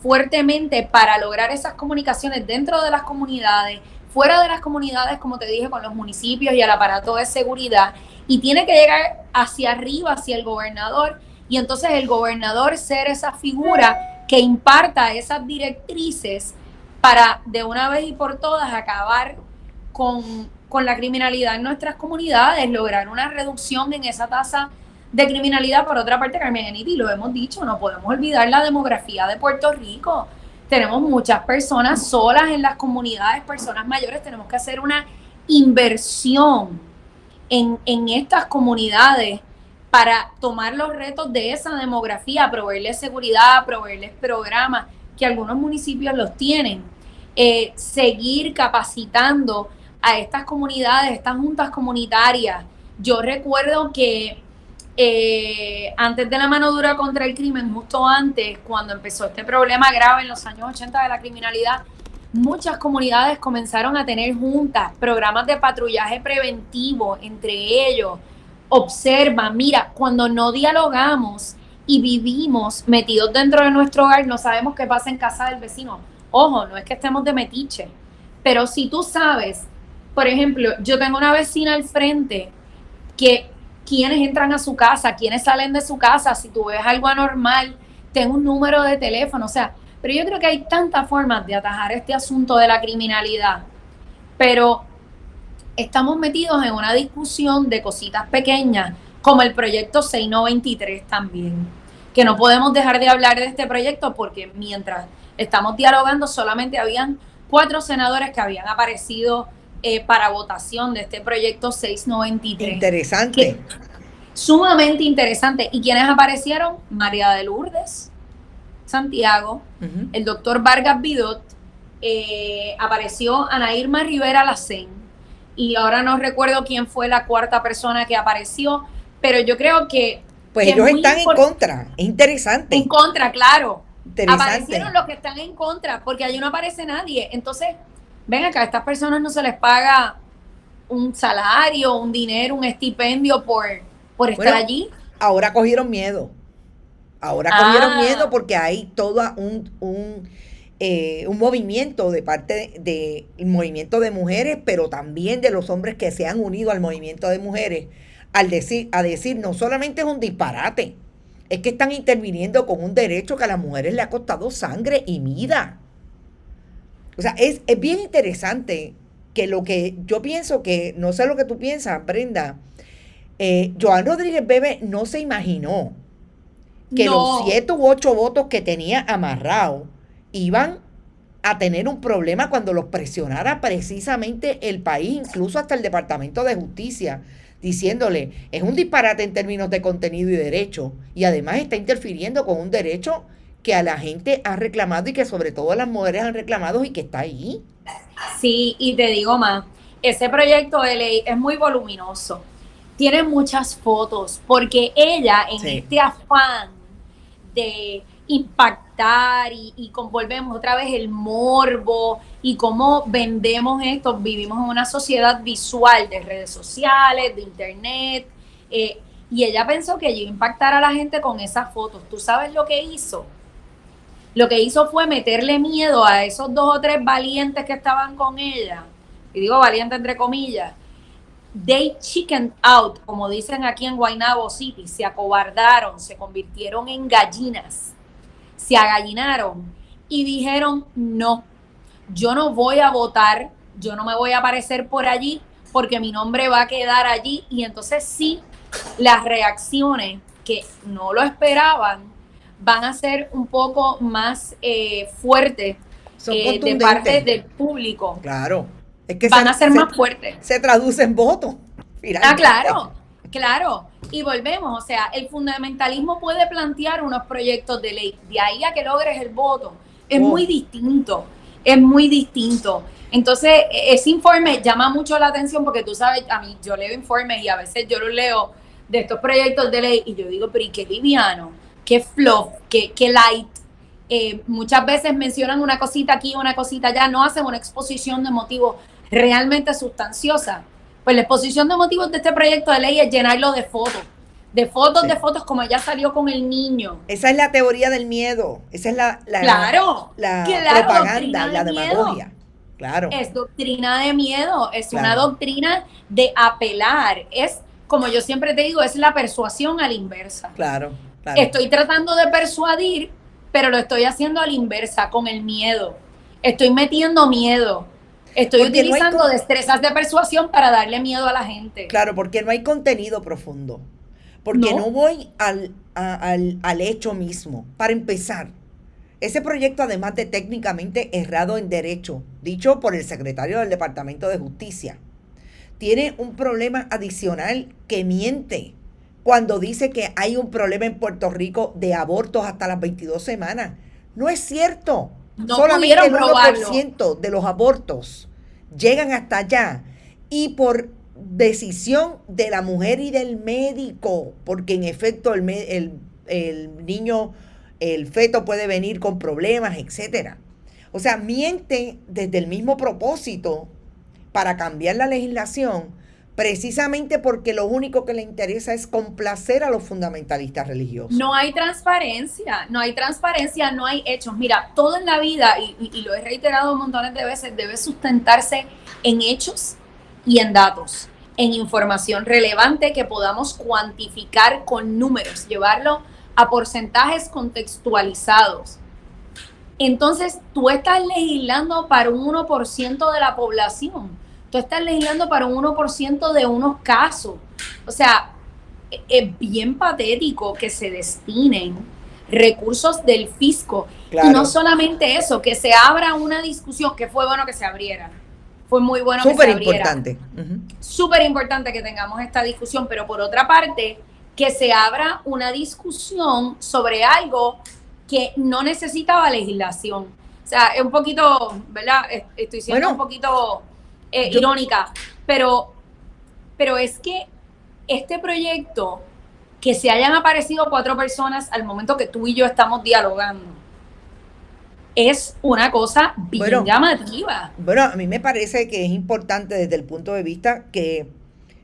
Speaker 3: fuertemente para lograr esas comunicaciones dentro de las comunidades, fuera de las comunidades, como te dije, con los municipios y el aparato de seguridad, y tiene que llegar hacia arriba, hacia el gobernador, y entonces el gobernador ser esa figura que imparta esas directrices para de una vez y por todas acabar con la criminalidad en nuestras comunidades, lograr una reducción en esa tasa de criminalidad. Por otra parte, Carmen Eniti, lo hemos dicho, no podemos olvidar la demografía de Puerto Rico. Tenemos muchas personas solas en las comunidades, personas mayores. Tenemos que hacer una inversión en estas comunidades para tomar los retos de esa demografía, proveerles seguridad, proveerles programas, que algunos municipios los tienen, seguir capacitando a estas comunidades, estas juntas comunitarias. Yo recuerdo que antes de la mano dura contra el crimen, justo antes, cuando empezó este problema grave en los años 80 de la criminalidad, muchas comunidades comenzaron a tener juntas, programas de patrullaje preventivo entre ellos. Observa, mira, cuando no dialogamos y vivimos metidos dentro de nuestro hogar, no sabemos qué pasa en casa del vecino. Ojo, no es que estemos de metiche, pero si tú sabes, por ejemplo, yo tengo una vecina al frente que quiénes entran a su casa, quiénes salen de su casa, si tú ves algo anormal, ten un número de teléfono, o sea, pero yo creo que hay tantas formas de atajar este asunto de la criminalidad, pero estamos metidos en una discusión de cositas pequeñas, como el proyecto 6923 también, que no podemos dejar de hablar de este proyecto porque mientras estamos dialogando solamente habían 4 senadores que habían aparecido para votación de este proyecto 693.
Speaker 2: Interesante.
Speaker 3: Sumamente interesante. ¿Y quiénes aparecieron? María de Lourdes Santiago, el doctor Vargas Vidot, apareció Ana Irma Rivera Lacén, y ahora no recuerdo quién fue la 4ª persona que apareció, pero yo creo que...
Speaker 2: Pues ellos están en contra, es interesante.
Speaker 3: En contra, claro.
Speaker 2: Interesante.
Speaker 3: Aparecieron los que están en contra, porque allí no aparece nadie. Entonces, ven acá, a estas personas no se les paga un salario, un dinero, un estipendio por estar allí.
Speaker 2: Ahora cogieron miedo. Cogieron miedo porque hay todo un movimiento de parte del movimiento de mujeres, pero también de los hombres que se han unido al movimiento de mujeres, a decir no solamente es un disparate, es que están interviniendo con un derecho que a las mujeres le ha costado sangre y vida. O sea, es bien interesante que lo que yo pienso, que no sé lo que tú piensas, Brenda, Joan Rodríguez Bebe no se imaginó que los 7 u 8 votos que tenía amarrado iban a tener un problema cuando los presionara precisamente el país, incluso hasta el Departamento de Justicia, diciéndole, es un disparate en términos de contenido y derecho, y además está interfiriendo con un derecho que a la gente ha reclamado y que sobre todo las mujeres han reclamado y que está ahí.
Speaker 3: Sí, y te digo más, ese proyecto de ley es muy voluminoso, tiene muchas fotos, porque ella en este afán de impactar y volvemos otra vez el morbo y cómo vendemos esto, vivimos en una sociedad visual de redes sociales, de internet, y ella pensó que iba a impactar a la gente con esas fotos. ¿Tú sabes lo que hizo? Lo que hizo fue meterle miedo a esos 2 o 3 valientes que estaban con ella, y digo valientes entre comillas. They chickened out, como dicen aquí en Guaynabo City, se acobardaron, se convirtieron en gallinas, se agallinaron y dijeron, no, yo no voy a votar, yo no me voy a aparecer por allí porque mi nombre va a quedar allí. Y entonces sí, las reacciones que no lo esperaban van a ser un poco más fuertes de parte del público.
Speaker 2: Claro. Es que
Speaker 3: van a ser más fuertes.
Speaker 2: Se traduce en votos.
Speaker 3: Claro. Y volvemos, o sea, el fundamentalismo puede plantear unos proyectos de ley, de ahí a que logres el voto, es muy distinto. Entonces, ese informe llama mucho la atención porque tú sabes, a mí yo leo informes y a veces yo los leo de estos proyectos de ley y yo digo, pero ¿y qué liviano? ¿Qué fluff? ¿Qué light? Muchas veces mencionan una cosita aquí, una cosita allá, no hacen una exposición de motivos realmente sustanciosa. Pues la exposición de motivos de este proyecto de ley es llenarlo de fotos, como ya salió con el niño.
Speaker 2: Esa es la teoría del miedo, esa es la propaganda, la demagogia. Claro.
Speaker 3: Es doctrina de miedo, es una doctrina de apelar, es, como yo siempre te digo, es la persuasión a la inversa.
Speaker 2: Claro.
Speaker 3: Estoy tratando de persuadir, pero lo estoy haciendo a la inversa, con el miedo. Estoy metiendo miedo. Estoy utilizando destrezas de persuasión para darle miedo a la gente.
Speaker 2: Claro, porque no hay contenido profundo. Porque no voy al hecho mismo. Para empezar, ese proyecto, además de técnicamente errado en derecho, dicho por el secretario del Departamento de Justicia, tiene un problema adicional que miente cuando dice que hay un problema en Puerto Rico de abortos hasta las 22 semanas. No es cierto.
Speaker 3: No
Speaker 2: solamente el 1%
Speaker 3: probarlo.
Speaker 2: de los abortos llegan hasta allá y por decisión de la mujer y del médico, porque en efecto el niño, el feto puede venir con problemas, etcétera. O sea, miente desde el mismo propósito para cambiar la legislación, precisamente porque lo único que le interesa es complacer a los fundamentalistas religiosos.
Speaker 3: No hay transparencia, no hay hechos. Mira, todo en la vida, y lo he reiterado montones de veces, debe sustentarse en hechos y en datos. en información relevante que podamos cuantificar con números, llevarlo a porcentajes contextualizados. Entonces, tú estás legislando para un 1% de la población, tú estás legislando para un 1% de unos casos. O sea, es bien patético que se destinen recursos del fisco. Claro. Y no solamente eso, que se abra una discusión, que fue bueno que se abriera. Fue muy bueno que se abriera. Súper importante. Súper importante que tengamos esta discusión, pero por otra parte, que se abra una discusión sobre algo que no necesitaba legislación. O sea, es un poquito, ¿verdad? Estoy siendo un poquito irónica, pero es que este proyecto, que se hayan aparecido 4 personas al momento que tú y yo estamos dialogando, es una cosa bien llamativa.
Speaker 2: Bueno, a mí me parece que es importante desde el punto de vista que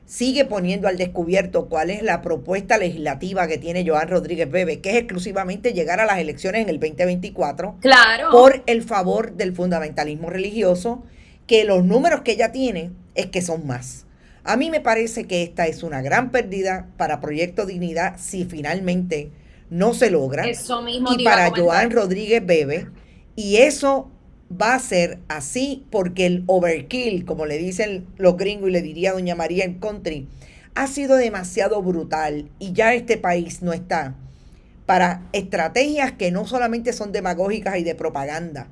Speaker 2: sigue poniendo al descubierto cuál es la propuesta legislativa que tiene Joan Rodríguez Bebe, que es exclusivamente llegar a las elecciones en el 2024,
Speaker 3: claro,
Speaker 2: por el favor del fundamentalismo religioso, que los números que ella tiene es que son más. A mí me parece que esta es una gran pérdida para Proyecto Dignidad si finalmente no se logra.
Speaker 3: Eso mismo
Speaker 2: y para Joan Rodríguez Bebe, y eso va a ser así porque el overkill, como le dicen los gringos y le diría doña María en country, ha sido demasiado brutal y ya este país no está para estrategias que no solamente son demagógicas y de propaganda,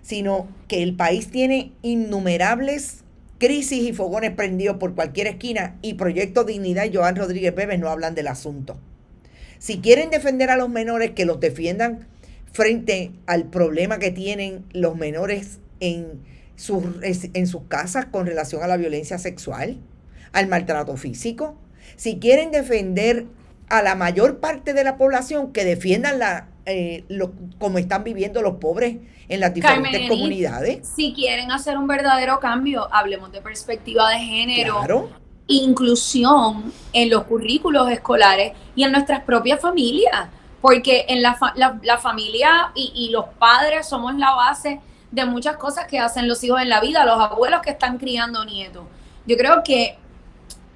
Speaker 2: sino que el país tiene innumerables crisis y fogones prendidos por cualquier esquina, y Proyecto Dignidad y Joan Rodríguez Bebe no hablan del asunto. Si quieren defender a los menores, que los defiendan frente al problema que tienen los menores en sus casas con relación a la violencia sexual, al maltrato físico. Si quieren defender a la mayor parte de la población, que defiendan como están viviendo los pobres en las diferentes comunidades.
Speaker 3: Si quieren hacer un verdadero cambio, hablemos de perspectiva de género,
Speaker 2: claro,
Speaker 3: inclusión en los currículos escolares y en nuestras propias familias, porque en la familia y los padres somos la base de muchas cosas que hacen los hijos en la vida, los abuelos que están criando nietos. Yo creo que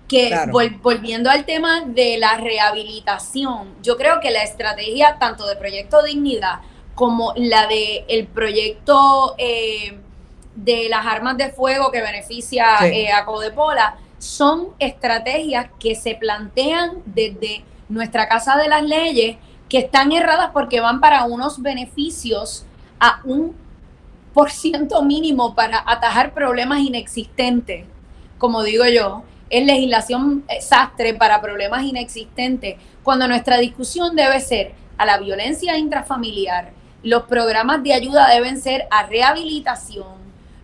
Speaker 3: claro, volviendo al tema de la rehabilitación, yo creo que la estrategia tanto de Proyecto Dignidad como la de el proyecto de las armas de fuego que beneficia a Codepola, son estrategias que se plantean desde nuestra Casa de las Leyes, que están erradas porque van para unos beneficios a un % mínimo para atajar problemas inexistentes, como digo yo. Es legislación sastre para problemas inexistentes, cuando nuestra discusión debe ser a la violencia intrafamiliar. Los programas de ayuda deben ser a rehabilitación,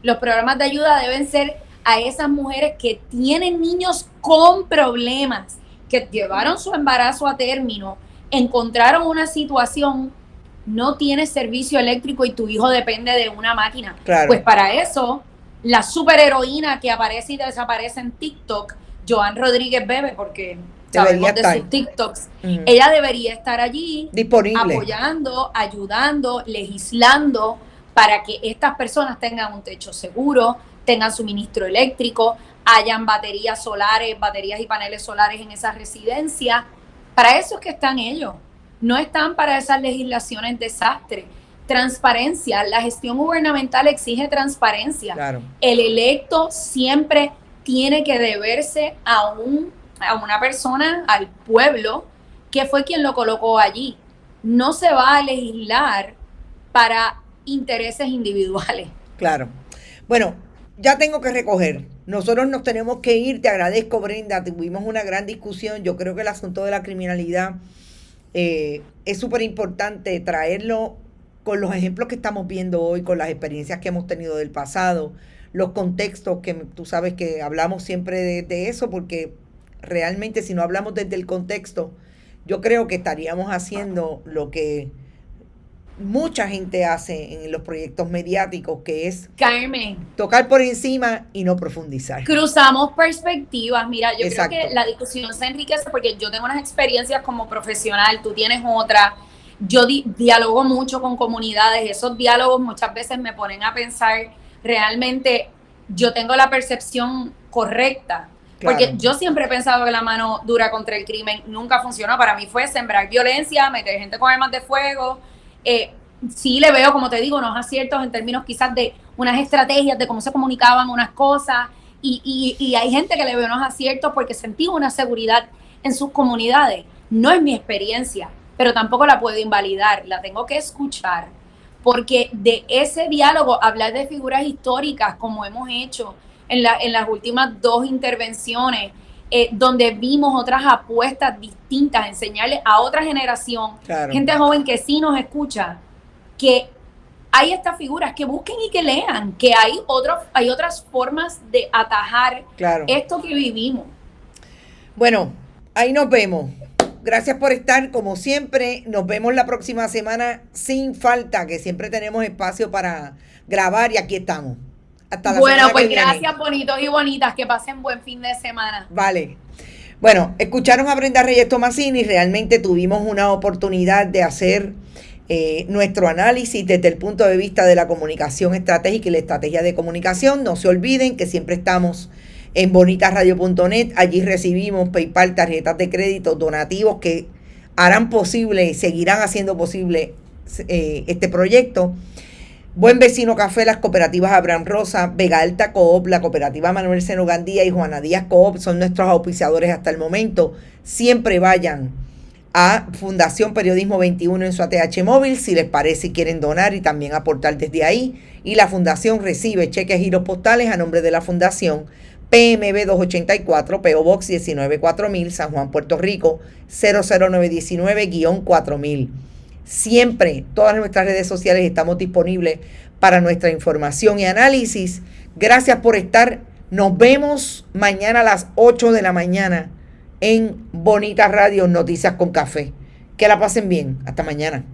Speaker 3: los programas de ayuda deben ser a esas mujeres que tienen niños con problemas, que llevaron su embarazo a término, encontraron una situación, no tienes servicio eléctrico y tu hijo depende de una máquina.
Speaker 2: Claro.
Speaker 3: Pues para eso, la superheroína que aparece y desaparece en TikTok, Joan Rodríguez Bebe, porque sabemos de sus TikToks, ella debería estar allí
Speaker 2: disponible,
Speaker 3: apoyando, ayudando, legislando para que estas personas tengan un techo seguro, tengan suministro eléctrico, hayan baterías y paneles solares en esas residencias. Para eso es que están ellos, no están para esas legislaciones desastres. Transparencia, la gestión gubernamental exige transparencia.
Speaker 2: Claro.
Speaker 3: El electo siempre tiene que deberse a una persona, al pueblo, que fue quien lo colocó allí. No se va a legislar para intereses individuales.
Speaker 2: Claro. Bueno, ya tengo que recoger. Nosotros nos tenemos que ir. Te agradezco, Brenda. Tuvimos una gran discusión. Yo creo que el asunto de la criminalidad es súper importante traerlo con los ejemplos que estamos viendo hoy, con las experiencias que hemos tenido del pasado, los contextos, que tú sabes que hablamos siempre de eso, porque realmente si no hablamos desde el contexto, yo creo que estaríamos haciendo lo que mucha gente hace en los proyectos mediáticos, que es
Speaker 3: Carmen,
Speaker 2: tocar por encima y no profundizar.
Speaker 3: Cruzamos perspectivas. Mira, yo
Speaker 2: Exacto.
Speaker 3: creo que la discusión se enriquece porque yo tengo unas experiencias como profesional, tú tienes otra. Yo dialogo mucho con comunidades, esos diálogos muchas veces me ponen a pensar, realmente yo tengo la percepción correcta,
Speaker 2: Claro.
Speaker 3: Porque yo siempre he pensado que la mano dura contra el crimen nunca funcionó. Para mí fue sembrar violencia, meter gente con armas de fuego. Sí le veo, como te digo, unos aciertos en términos quizás de unas estrategias, de cómo se comunicaban unas cosas. Y hay gente que le ve unos aciertos porque sentí una seguridad en sus comunidades. No es mi experiencia, pero tampoco la puedo invalidar, la tengo que escuchar, porque de ese diálogo, hablar de figuras históricas como hemos hecho en las últimas 2 intervenciones, donde vimos otras apuestas distintas, enseñarle a otra generación,
Speaker 2: claro,
Speaker 3: gente joven que sí nos escucha, que hay estas figuras, que busquen y que lean, que hay otras formas de atajar
Speaker 2: claro.
Speaker 3: esto que vivimos.
Speaker 2: Bueno, ahí nos vemos. Gracias por estar, como siempre. Nos vemos la próxima semana sin falta, que siempre tenemos espacio para grabar y aquí estamos. Hasta la semana
Speaker 3: Pues
Speaker 2: que viene.
Speaker 3: gracias, bonitos y bonitas, que pasen buen fin de semana.
Speaker 2: Vale. Bueno, escucharon a Brenda Reyes Tomasini, realmente tuvimos una oportunidad de hacer nuestro análisis desde el punto de vista de la comunicación estratégica y la estrategia de comunicación. No se olviden que siempre estamos en bonitasradio.net. Allí recibimos PayPal, tarjetas de crédito, donativos que harán posible y seguirán haciendo posible este proyecto. Buen Vecino Café, las cooperativas Abraham Rosa, Vega Alta Coop, la cooperativa Manuel Seno Gandía y Juana Díaz Coop son nuestros auspiciadores hasta el momento. Siempre vayan a Fundación Periodismo 21 en su ATH móvil si les parece y quieren donar y también aportar desde ahí. Y la fundación recibe cheques, giros postales a nombre de la fundación PMB 284, PO Box 194000, San Juan, Puerto Rico 00919-4000. Siempre, todas nuestras redes sociales estamos disponibles para nuestra información y análisis. Gracias por estar. Nos vemos mañana a las 8 de la mañana en Bonita Radio, Noticias con Café. Que la pasen bien. Hasta mañana.